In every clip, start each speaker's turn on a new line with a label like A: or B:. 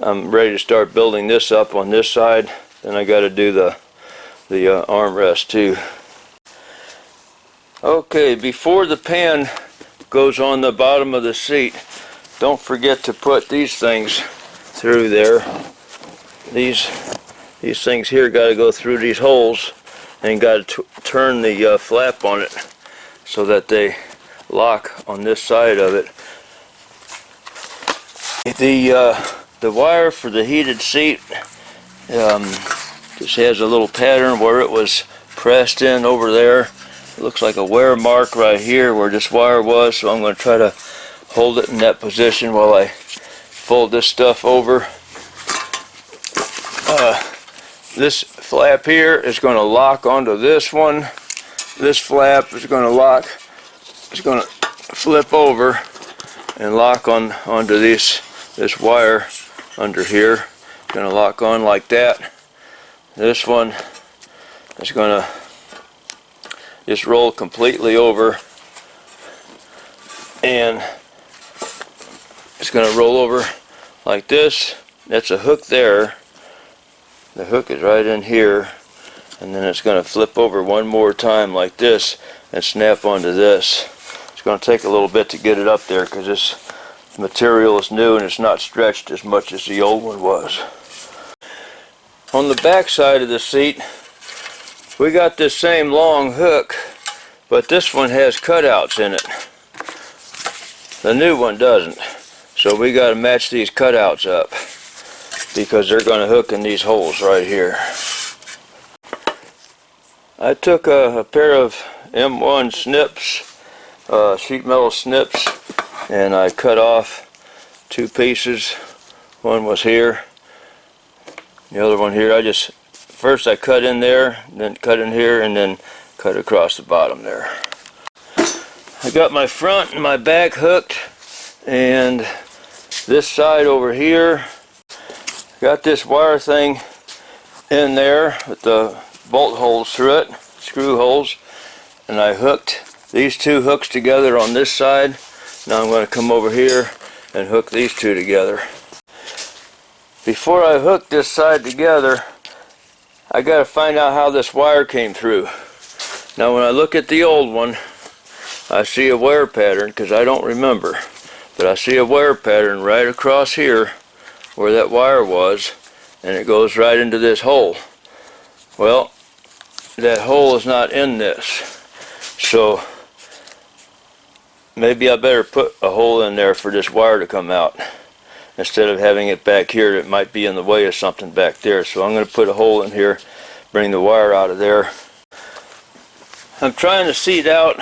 A: I'm ready to start building this up on this side. Then I got to do the armrest too. Okay, before the pan goes on the bottom of the seat, don't forget to put these things through there. These things here got to go through these holes, and got to turn the flap on it so that they lock on this side of it. The wire for the heated seat just has a little pattern where it was pressed in over there. It looks like a wear mark right here where this wire was, so I'm going to try to hold it in that position while I fold this stuff over. This flap here is going to lock onto this one. This flap is going to lock, it's going to flip over and lock onto this wire under here. It's going to lock on like that. This one is going to just roll completely over, and it's going to roll over like this. That's a hook there. The hook is right in here, and then it's going to flip over one more time like this and snap onto this. It's going to take a little bit to get it up there because this material is new and it's not stretched as much as the old one was. On the back side of the seat, we got this same long hook, but this one has cutouts in it. The new one doesn't. So we got to match these cutouts up, because they're going to hook in these holes right here. I took a pair of M1 snips, sheet metal snips, and I cut off two pieces. One was here, the other one here. First I cut in there, then cut in here, and then cut across the bottom there. I got my front and my back hooked, and this side over here, got this wire thing in there with the bolt holes through it, screw holes, and I hooked these two hooks together on this side. Now I'm going to come over here and hook these two together. Before I hook this side together, I got to find out how this wire came through. Now when I look at the old one, I see a wear pattern, because I don't remember, but I see a wear pattern right across here where that wire was, and it goes right into this hole. Well, that hole is not in this, so maybe I better put a hole in there for this wire to come out instead of having it back here. It might be in the way of something back there, so I'm going to put a hole in here, bring the wire out of there. I'm trying to seat out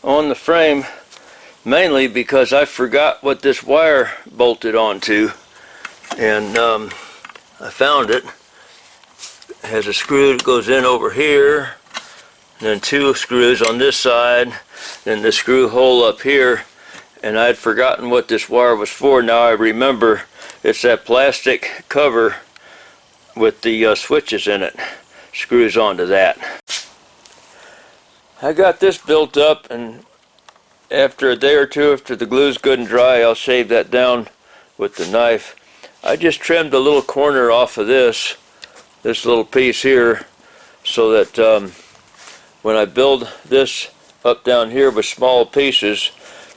A: on the frame mainly because I forgot what this wire bolted onto, and I found it. It has a screw that goes in over here, and then two screws on this side, then the screw hole up here, and I'd forgotten what this wire was for. Now I remember, it's that plastic cover with the switches in it. Screws onto that. I got this built up, and after a day or two, after the glue's good and dry, I'll shave that down with the knife. I just trimmed a little corner off of this little piece here, so that when I build this up down here with small pieces,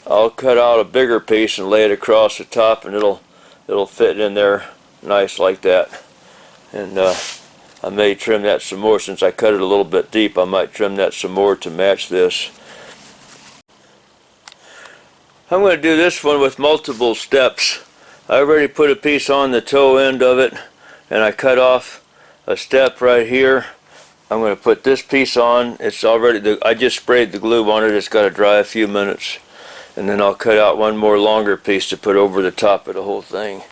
A: I'll cut out a bigger piece and lay it across the top, and it'll fit in there nice like that. And I may trim that some more. Since I cut it a little bit deep, I might trim that some more to match this. I'm going to do this one with multiple steps. I already put a piece on the toe end of it, and I cut off a step right here. I'm going to put this piece on. It's already, I just sprayed the glue on it. It's got to dry a few minutes, and then I'll cut out one more longer piece to put over the top of the whole thing.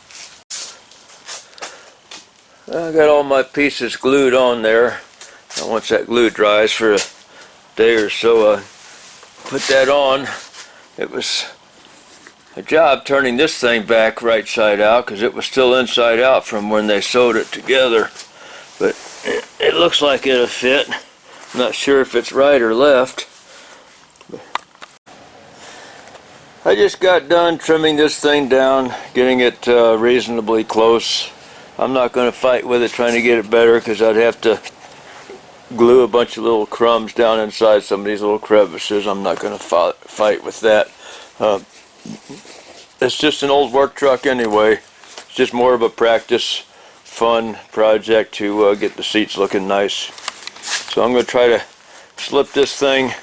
A: I got all my pieces glued on there. And once that glue dries for a day or so, put that on. It was a job turning this thing back right side out, because it was still inside out from when they sewed it together. But it looks like it'll fit. I'm not sure if it's right or left. I just got done trimming this thing down, getting it reasonably close. I'm not going to fight with it trying to get it better, because I'd have to glue a bunch of little crumbs down inside some of these little crevices. I'm not going to fight with that. It's just an old work truck anyway. It's just more of a practice, fun project to get the seats looking nice. So I'm going to try to slip this thing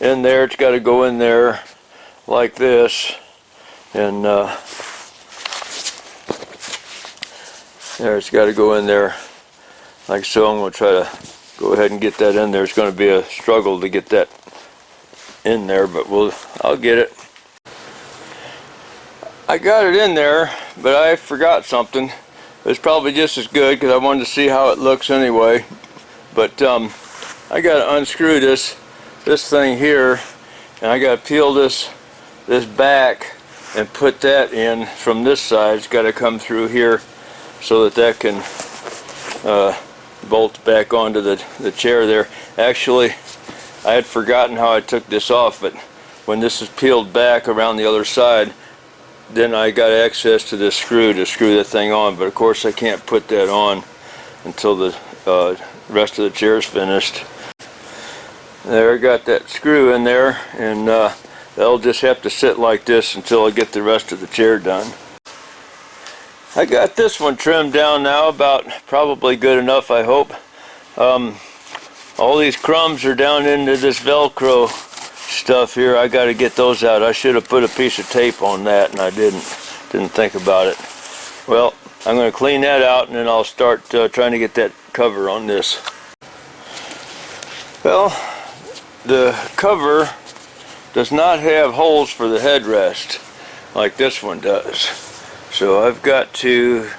A: in there. It's got to go in there like this, and there, it's got to go in there like so. I'm going to try to go ahead and get that in there. It's going to be a struggle to get that in there, but I'll get it. I got it in there, but I forgot something. It's probably just as good, because I wanted to see how it looks anyway. But I got to unscrew this thing here, and I got to peel this back and put that in from this side. It's got to come through here so that can bolt back onto the chair there. Actually, I had forgotten how I took this off, but when this is peeled back around the other side, then I got access to this screw to screw that thing on. But of course I can't put that on until the rest of the chair is finished. There, I got that screw in there, and that'll just have to sit like this until I get the rest of the chair done. I got this one trimmed down now, about probably good enough, I hope. All these crumbs are down into this Velcro stuff here. I got to get those out. I should have put a piece of tape on that, and I didn't think about it. Well, I'm going to clean that out, and then I'll start trying to get that cover on this. Well, the cover does not have holes for the headrest like this one does. So I've got to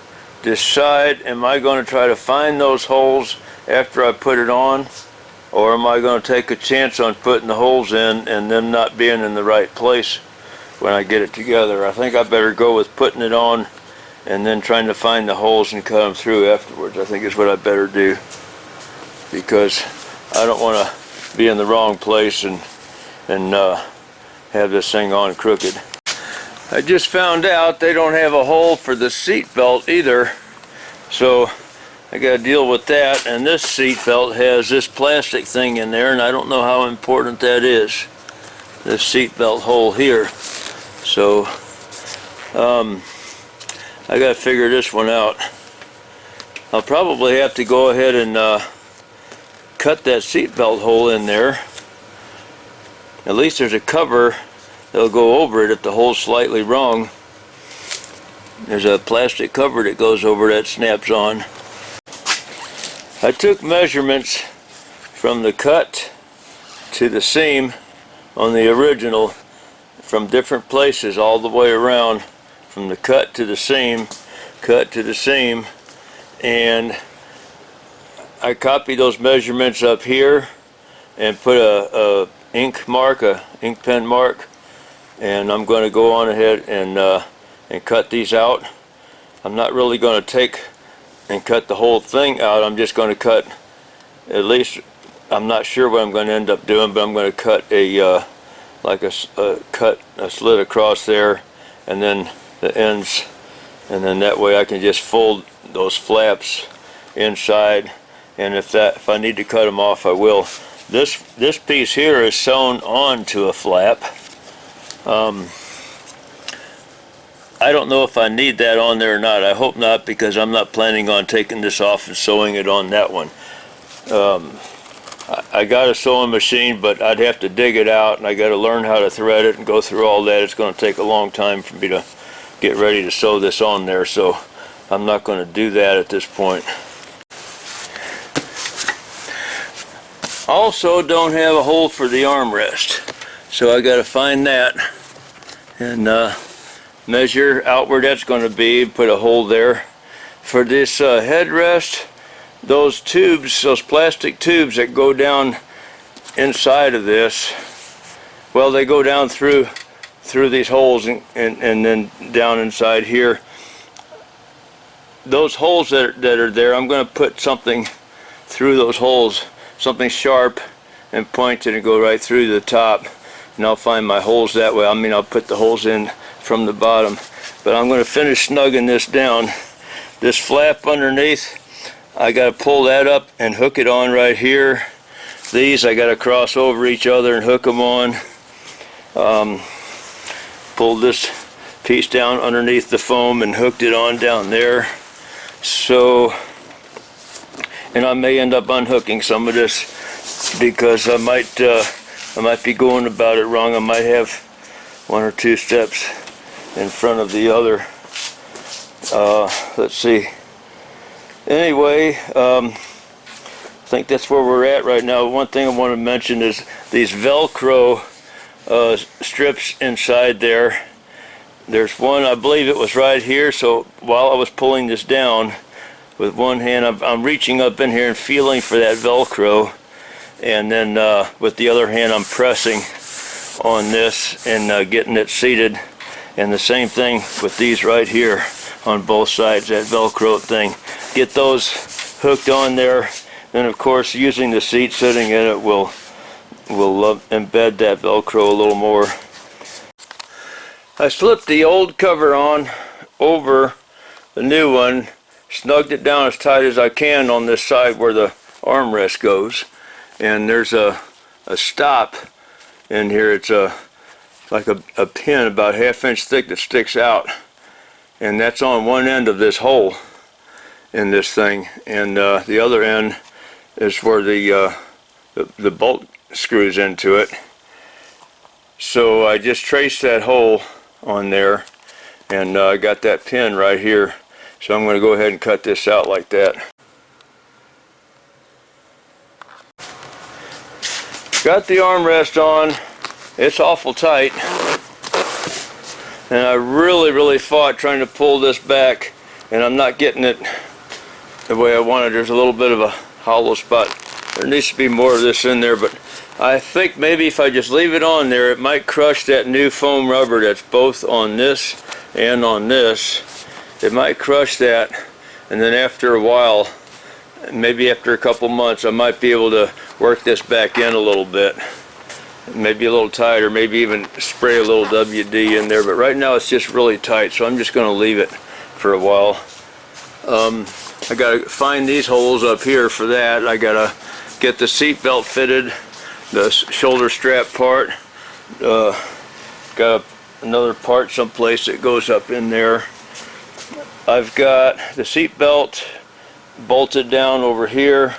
A: decide, am I going to try to find those holes after I put it on, or am I going to take a chance on putting the holes in and them not being in the right place when I get it together? I think I better go with putting it on and then trying to find the holes and cut them through afterwards. I think is what I better do, because I don't want to be in the wrong place and have this thing on crooked. I just found out they don't have a hole for the seat belt either, so I got to deal with that. And this seat belt has this plastic thing in there, and I don't know how important that is, this seat belt hole here. So I got to figure this one out. I'll probably have to go ahead and cut that seat belt hole in there. At least there's a cover that'll go over it if the hole's slightly wrong. There's a plastic cover that goes over that snaps on. I took measurements from the cut to the seam on the original from different places all the way around, from the cut to the seam, and I copied those measurements up here and put a ink pen mark, and I'm going to go on ahead and cut these out. I'm not really going to take and cut the whole thing out. I'm just going to cut, at least, I'm not sure what I'm going to end up doing, but I'm going to cut a slit across there, and then the ends, and then that way I can just fold those flaps inside, and if I need to cut them off, I will. This piece here is sewn onto a flap. I don't know if I need that on there or not. I hope not, because I'm not planning on taking this off and sewing it on that one. I got a sewing machine, but I'd have to dig it out, and I got to learn how to thread it and go through all that. It's going to take a long time for me to get ready to sew this on there, so I'm not going to do that at this point. Also, don't have a hole for the armrest, so I got to find that and measure out where that's going to be, put a hole there. For this headrest, those tubes, those plastic tubes that go down inside of this, well, they go down through these holes and then down inside here. Those holes that are there, I'm going to put something through those holes, something sharp and pointed, and go right through the top, and I'll find my holes that way. I mean, I'll put the holes in from the bottom, but I'm going to finish snugging this down. This flap underneath, I got to pull that up and hook it on right here. These I got to cross over each other and hook them on. Pulled this piece down underneath the foam and hooked it on down there. So, and I may end up unhooking some of this because I might be going about it wrong. I might have one or two steps in front of the other. Let's see. Anyway, I think that's where we're at right now. One thing I want to mention is these Velcro strips inside there. There's one, I believe it was right here, so while I was pulling this down with one hand, I'm reaching up in here and feeling for that Velcro, and then with the other hand I'm pressing on this and getting it seated. And the same thing with these right here on both sides, that Velcro thing. Get those hooked on there, then of course using the seat sitting in it will embed that Velcro a little more. I slipped the old cover on over the new one, snugged it down as tight as I can on this side where the armrest goes, and there's a stop in here. It's like a pin about 1/2 inch thick that sticks out, and that's on one end of this hole in this thing, and the other end is where the bolt screws into it. So I just traced that hole on there, and I got that pin right here, so I'm going to go ahead and cut this out like that. Got the armrest on. It's awful tight, and I really fought trying to pull this back, and I'm not getting it the way I wanted. There's a little bit of a hollow spot. There needs to be more of this in there, but I think maybe if I just leave it on there, it might crush that new foam rubber that's both on this and on this. It might crush that, and then after a while, maybe after a couple months, I might be able to work this back in a little bit. Maybe a little tighter, maybe even spray a little WD in there, but right now it's just really tight, so I'm just going to leave it for a while. I got to find these holes up here for that. I got to get the seat belt fitted, the shoulder strap part. Got another part someplace that goes up in there. I've got the seat belt bolted down over here.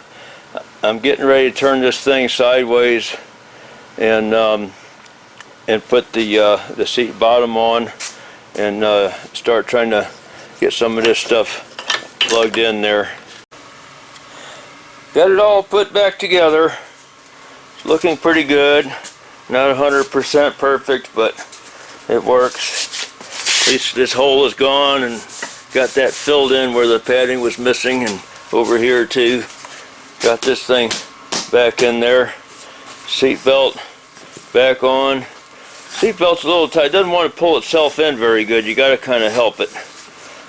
A: I'm getting ready to turn this thing sideways and put the seat bottom on and start trying to get some of this stuff plugged in there. Got it all put back together. It's looking pretty good. Not 100% perfect, but it works. At least this hole is gone, and got that filled in where the padding was missing, and over here too. Got this thing back in there. Seat belt back on. Seat belt's a little tight. It doesn't want to pull itself in very good. You got to kind of help it.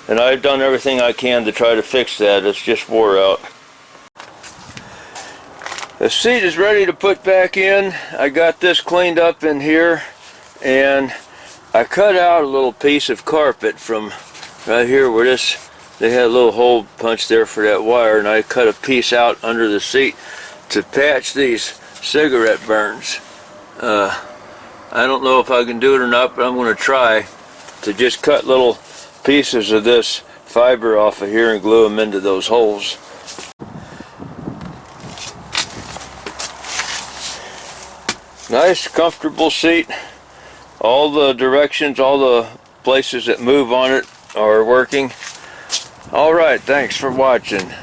A: And I've done everything I can to try to fix that. It's just wore out. The seat is ready to put back in. I got this cleaned up in here, and I cut out a little piece of carpet from right here where they had a little hole punched there for that wire, and I cut a piece out under the seat to patch these cigarette burns. I don't know if I can do it or not, but I'm going to try to just cut little pieces of this fiber off of here and glue them into those holes. Nice, comfortable seat. All the directions, all the places that move on it are working. Alright, thanks for watching.